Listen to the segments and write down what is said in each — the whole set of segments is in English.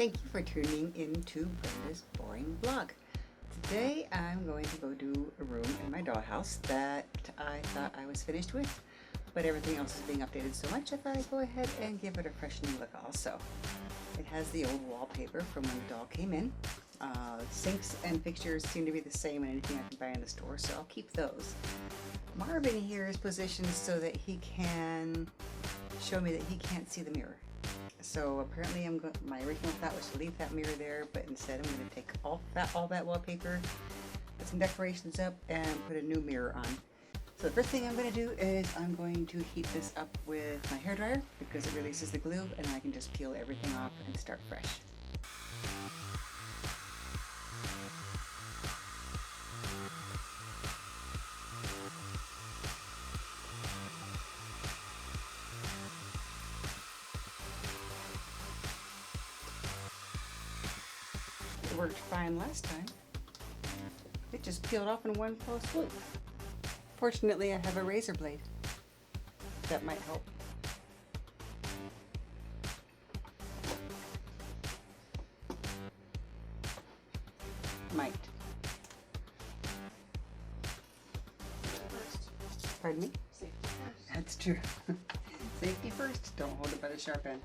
Thank you for tuning into Brenda's Boring Vlog. Today I'm going to go do a room in my dollhouse that I thought I was finished with, but everything else is being updated so much I thought I'd go ahead and give it a fresh new look also. It has the old wallpaper from when the doll came in. Sinks and fixtures seem to be the same in anything I can buy in the store, so I'll keep those. Marvin here is positioned so that he can show me that he can't see the mirror. So apparently my original thought was to leave that mirror there, but instead I'm going to take all that wallpaper, put some decorations up, and put a new mirror on. So the first thing I'm going to do is I'm going to heat this up with my hairdryer because it releases the glue and I can just peel everything off and start fresh. It worked fine last time. It just peeled off in one fell swoop. Fortunately, I have a razor blade. That might help. Might. Pardon me? Safety first. That's true. Safety first. Don't hold it by the sharp end.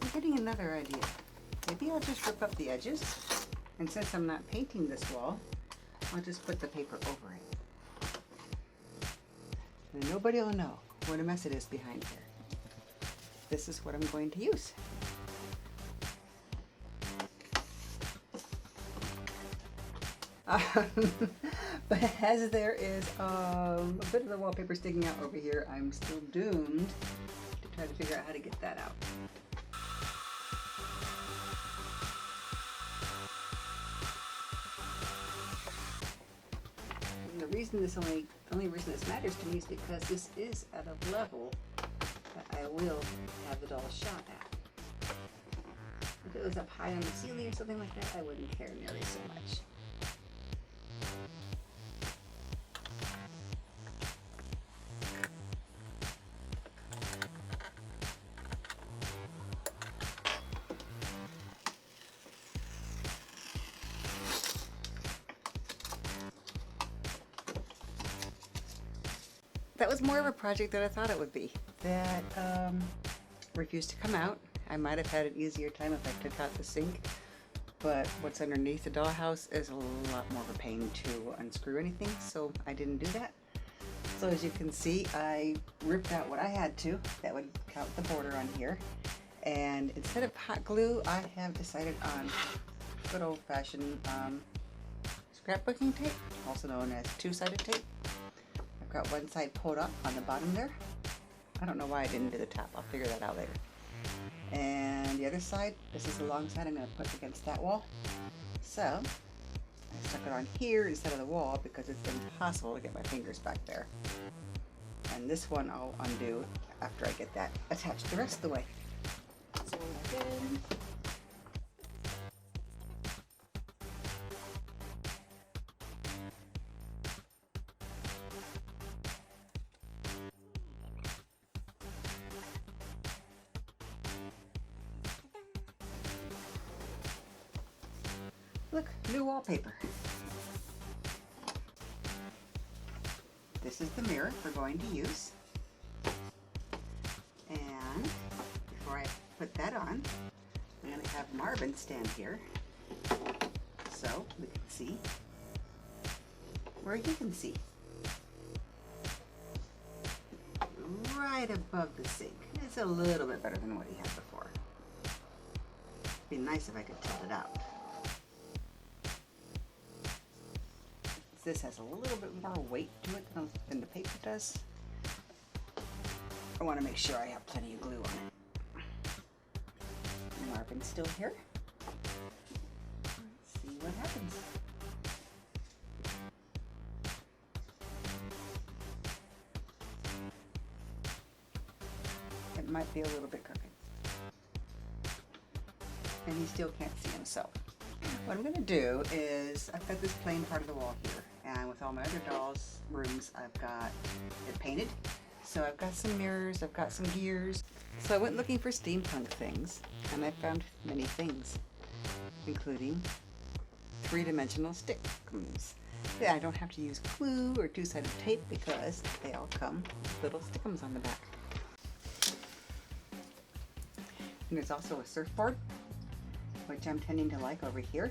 I'm getting another idea. Maybe I'll just rip up the edges, and since I'm not painting this wall, I'll just put the paper over it. And nobody will know what a mess it is behind here. This is what I'm going to use. But as there is a bit of the wallpaper sticking out over here, I'm still doomed to try to figure out how to get that out. And the reason only reason this matters to me is because this is at a level that I will have the doll shot at. If it was up high on the ceiling or something like that, I wouldn't care nearly so much. That was more of a project than I thought it would be. That refused to come out. I might have had an easier time if I took out the sink, but what's underneath the dollhouse is a lot more of a pain to unscrew anything, so I didn't do that. So as you can see, I ripped out what I had to. That would count the border on here. And instead of hot glue, I have decided on good old-fashioned scrapbooking tape, also known as two-sided tape. I've got one side pulled up on the bottom there. I don't know why I didn't do the top. I'll figure that out later. And the other side, this is the long side I'm going to put against that wall. So I stuck it on here instead of the wall because it's impossible to get my fingers back there. And this one I'll undo after I get that attached the rest of the way. So we're good. Look, new wallpaper. This is the mirror we're going to use. And before I put that on, I'm going to have Marvin stand here so we can see where he can see. Right above the sink. It's a little bit better than what he had before. It'd be nice if I could tilt it out. This has a little bit more weight to it than the paper does. I want to make sure I have plenty of glue on it. Marvin's still here. Let's see what happens. It might be a little bit crooked. And he still can't see himself. What I'm going to do is, I've got this plain part of the wall here, And with all my other dolls' rooms, I've got it painted. So I've got some mirrors, I've got some gears. So I went looking for steampunk things, and I found many things, including three-dimensional stickums. Yeah, I don't have to use glue or two-sided tape because they all come with little stickums on the back. And there's also a surfboard, which I'm tending to like over here.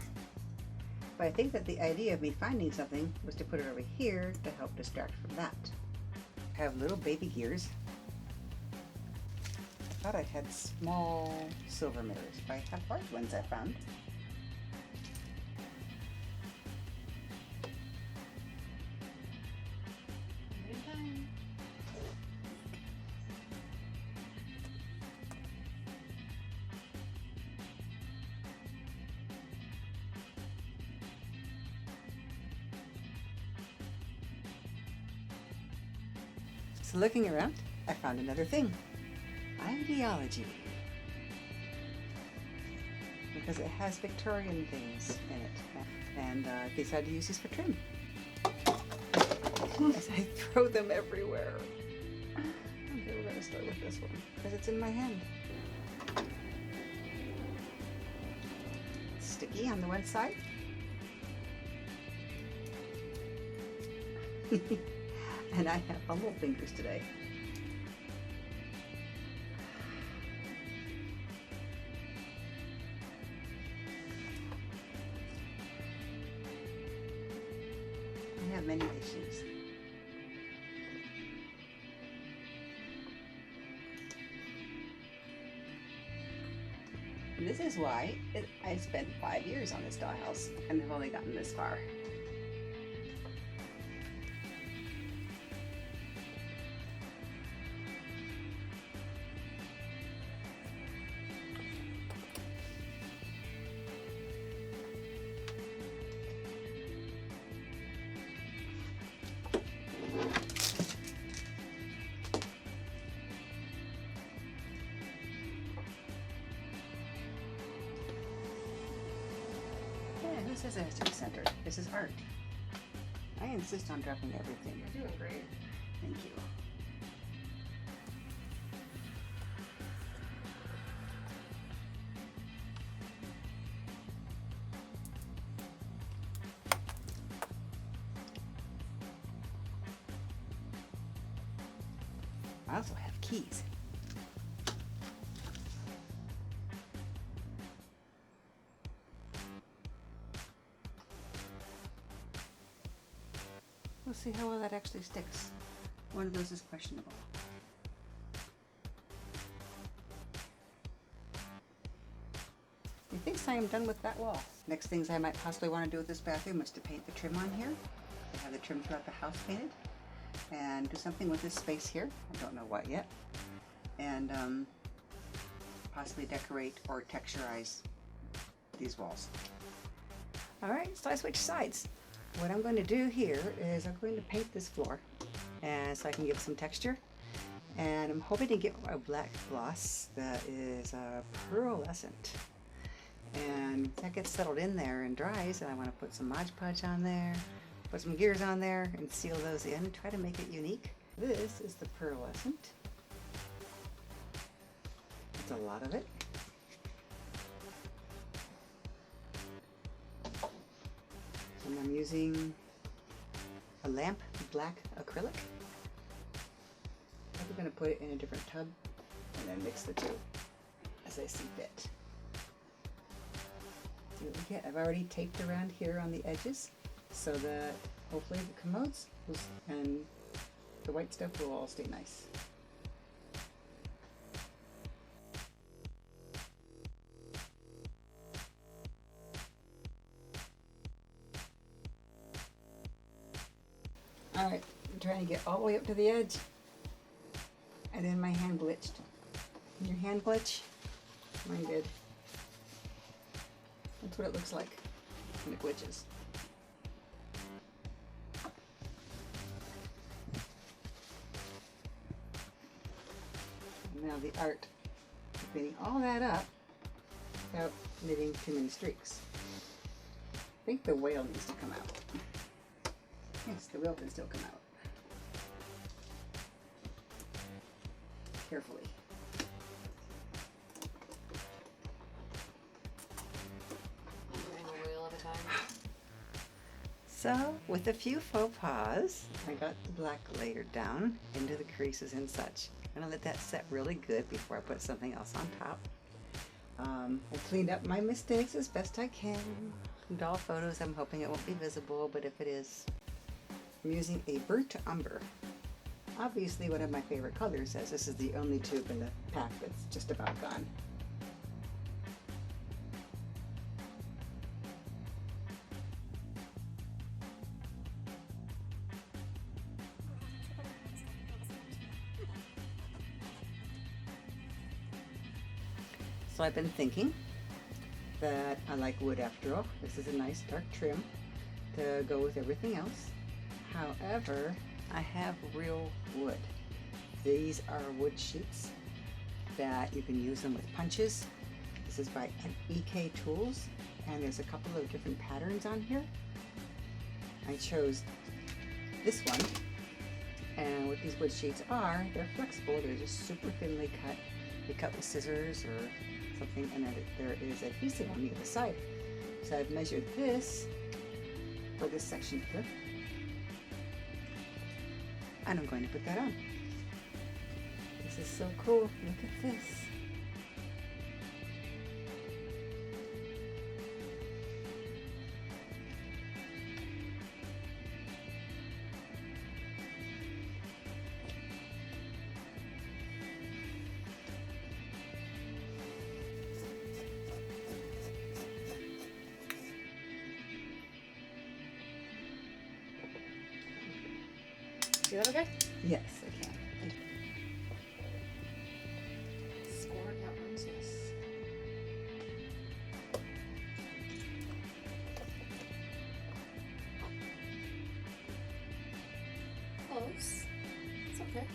But I think that the idea of me finding something was to put it over here to help distract from that. I have little baby gears. I thought I had small silver mirrors, but I have large ones I found. Anytime. So looking around, I found another thing. Ideology. Because it has Victorian things in it. And I decided to use these for trim. As I throw them everywhere. Okay, we're going to start with this one because it's in my hand. It's sticky on the one side. And I have humble fingers today. I have many issues. And this is why I spent 5 years on this dollhouse and have only gotten this far. Who says it has to be centered? This is art. I insist on dropping everything. You're doing great. Thank you. I also have keys. We'll see how well that actually sticks. One of those is questionable. Methinks I am done with that wall. Next things I might possibly want to do with this bathroom is to paint the trim on here. I have the trim throughout the house painted. And do something with this space here. I don't know what yet. And possibly decorate or texturize these walls. Alright, so I switched sides. What I'm going to do here is I'm going to paint this floor and so I can give some texture. And I'm hoping to get a black gloss that is pearlescent. And that gets settled in there and dries, and I want to put some Mod Podge on there, put some gears on there and seal those in, try to make it unique. This is the pearlescent. It's a lot of it. And I'm using a lamp black acrylic. I'm going to put it in a different tub and then mix the two as I see fit. See what we get. I've already taped around here on the edges so that hopefully the commodes and the white stuff will all stay nice. Alright, I'm trying to get all the way up to the edge, and then my hand glitched. Your hand glitch? Mine did. That's what it looks like when it glitches. And now the art of cleaning all that up without knitting too many streaks. I think the whale needs to come out. Yes, the wheel can still come out. Carefully. A wheel at a time. So, with a few faux pas, I got the black layered down into the creases and such. I'm gonna let that set really good before I put something else on top. I cleaned up my mistakes as best I can. Doll photos, I'm hoping it won't be visible, but if it is, I'm using a burnt umber. Obviously one of my favorite colors, as this is the only tube in the pack that's just about gone. So I've been thinking that I like wood after all. This is a nice dark trim to go with everything else. However, I have real wood. These are wood sheets that you can use them with punches. This is by EK Tools, and there's a couple of different patterns on here. I chose this one, and what these wood sheets are, they're flexible. They're just super thinly cut. You cut with scissors or something, and then there is adhesive on the other side. So I've measured this for this section here, and I'm going to put that on. This is so cool. Look at this. See that okay? Yes, I can. Score outlines, yes. Close. It's okay.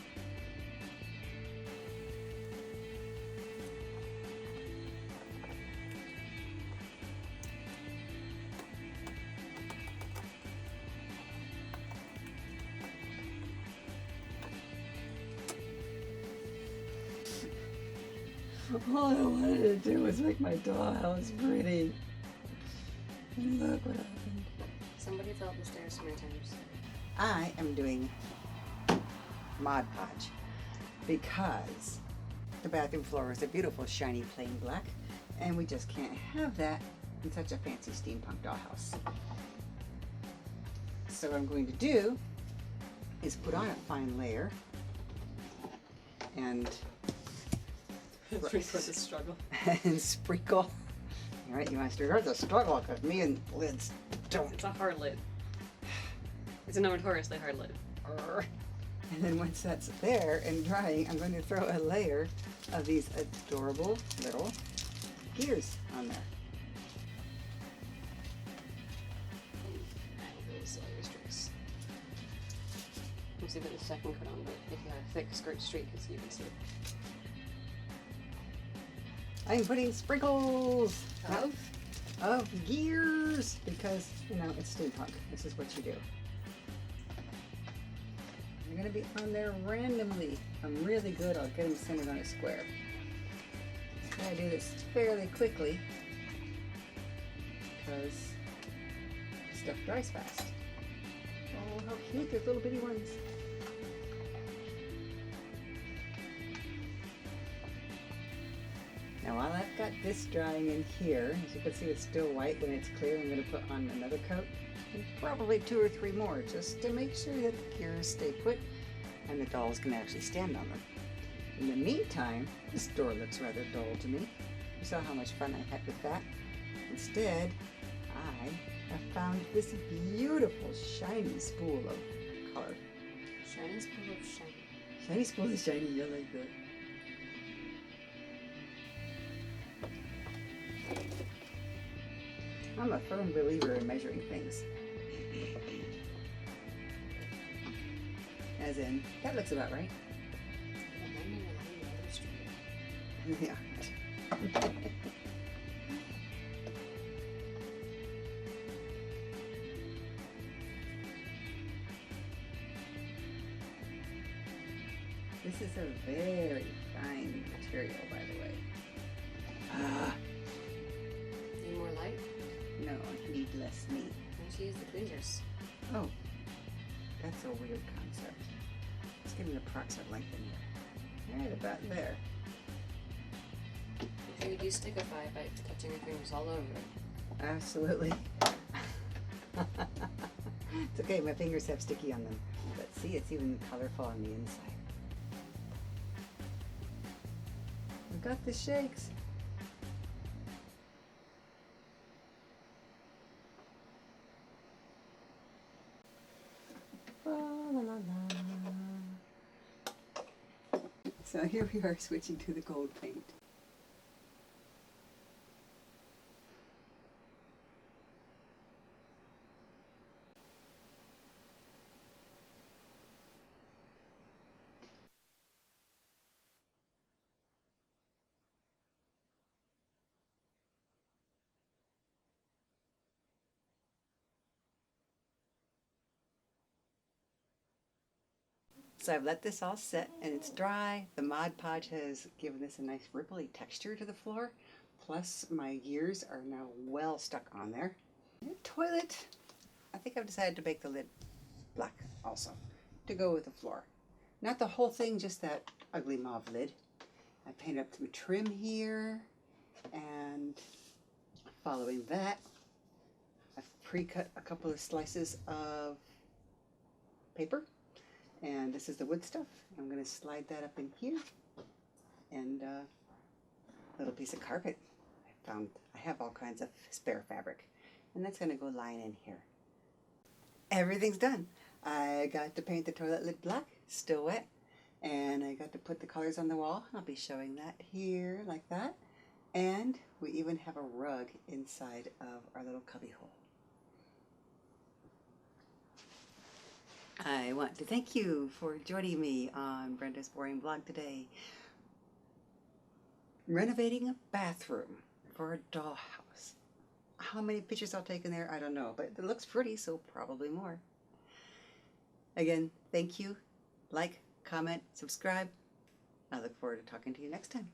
All I wanted to do was make my dollhouse pretty. And look what happened. Somebody fell up the stairs so many times. I am doing Mod Podge because the bathroom floor is a beautiful shiny plain black, and we just can't have that in such a fancy steampunk dollhouse. So what I'm going to do is put on a fine layer and Three for the struggle. and sprinkle. All right, you want to start the struggle because me and lids don't. It's a hard lid. It's a notoriously hard lid. And then once that's there and drying, I'm going to throw a layer of these adorable little gears on there. Those layer streaks. You see that the second coat on, but if you have a thick skirt streak, you can see it. I'm putting sprinkles Of? of gears because, you know, it's steampunk. This is what you do. They're going to be on there randomly. If I'm really good, I'll get them centered on a square. I gotta do this fairly quickly because stuff dries fast. Oh, how cute, there's little bitty ones. Now while I've got this drying in here, as you can see it's still white. When it's clear, I'm going to put on another coat, and probably 2 or 3 more, just to make sure that the gears stay put and the dolls can actually stand on them. In the meantime, this door looks rather dull to me. You saw how much fun I had with that. Instead, I have found this beautiful shiny spool of color. Shiny spool of shiny. Shiny spool is shiny, I like that. I'm a firm believer in measuring things. As in, that looks about right. And then you're letting the other streak. Yeah. This is a very fine material, by the way. Need more light? No, I need less meat. Why don't you use the tweezers? Oh, that's a weird concept. Let's get an approximate length in here. Right about there. If you do stickify by touching your fingers all over it. Absolutely. It's okay, my fingers have sticky on them. But see, it's even colorful on the inside. We've got the shakes. La, la, la, la. So here we are switching to the gold paint. So I've let this all set and it's dry. The Mod Podge has given this a nice ripply texture to the floor. Plus my gears are now well stuck on there. Toilet. I think I've decided to make the lid black also to go with the floor. Not the whole thing, just that ugly mauve lid. I painted up some trim here, and following that, I've pre-cut a couple of slices of paper. And this is the wood stuff. I'm going to slide that up in here. And a little piece of carpet. I have all kinds of spare fabric. And that's going to go lying in here. Everything's done. I got to paint the toilet lid black, still wet. And I got to put the colors on the wall. I'll be showing that here like that. And we even have a rug inside of our little cubby hole. I want to thank you for joining me on Brenda's Boring Blog today. Renovating a bathroom for a dollhouse. How many pictures I'll take in there, I don't know, but it looks pretty, so probably more. Again, thank you. Like, comment, subscribe. I look forward to talking to you next time.